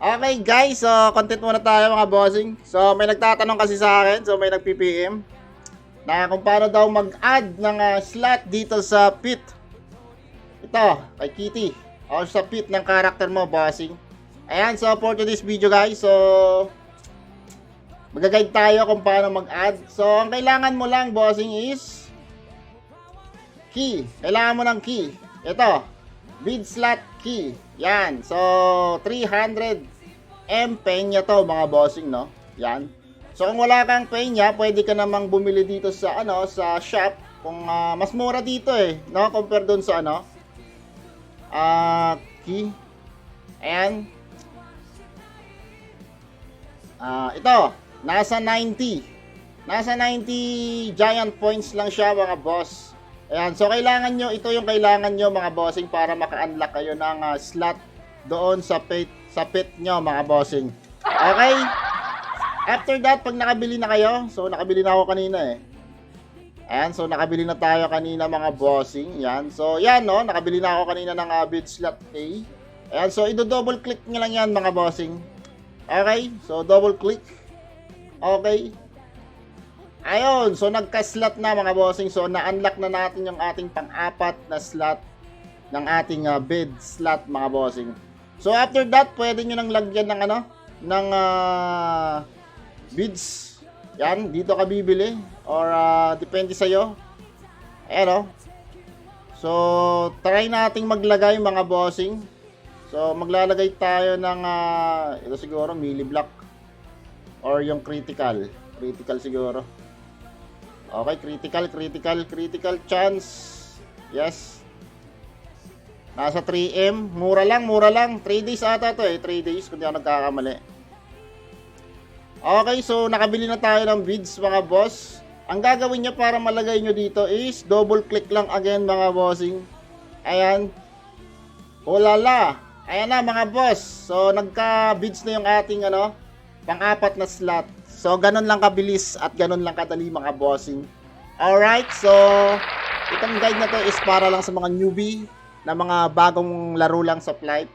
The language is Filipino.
Okay guys, so content muna tayo mga bossing. So may nagtatanong kasi sa akin, so may nag-PPM na kung paano daw mag-add ng slot dito sa pit. Ito, kay Kitty. O sa pit ng character mo, bossing. Ayan, so for today's video guys, so mag-guide tayo kung paano mag-add. So ang kailangan mo lang, bossing, is key. Kailangan mo ng key. Ito, bid slot key. Yan. So 300 penya to mga bossing, no? Yan. So kung wala kang penya, pwede ka namang bumili dito sa sa shop kung mas mura dito no? Compare doon sa key. Ayan. Ito, nasa 90. Nasa 90 giant points lang siya mga boss. Ayan, so kailangan nyo, ito yung kailangan nyo mga bossing para maka-unlock kayo ng slot doon sa pit nyo mga bossing. Okay? After that, pag nakabili na kayo, so nakabili na ako kanina Ayan, so nakabili na tayo kanina mga bossing. Yan, so yan no, nakabili na ako kanina ng bid slot A. Ayan, so i-double click nyo lang yan mga bossing. Okay, so double click. Okay. Ayun, so nagka-slot na mga bossing. So na-unlock na natin yung ating pang-apat na slot ng ating bid slot mga bossing. So after that, pwede nyo nang lagyan ng ng bids. Yan, dito ka bibili or depende sa iyo. Ayan So try nating maglagay mga bossing. So maglalagay tayo ng ito siguro milli block or yung critical siguro. Okay, critical chance. Yes. Nasa 3M, mura lang. 3 days ata to 3 days kung di ako nagkakamali. Okay, so nakabili na tayo ng bids mga boss. Ang gagawin nyo para malagay nyo dito is double click lang again mga bossing. Ayan. Ulala. Ayan na mga boss. So nagka-bids na yung ating pang-apat na slot. So ganun lang kabilis at ganun lang kadali mga bossing. Alright, so itong guide na to is para lang sa mga newbie na mga bagong laro lang sa Flight.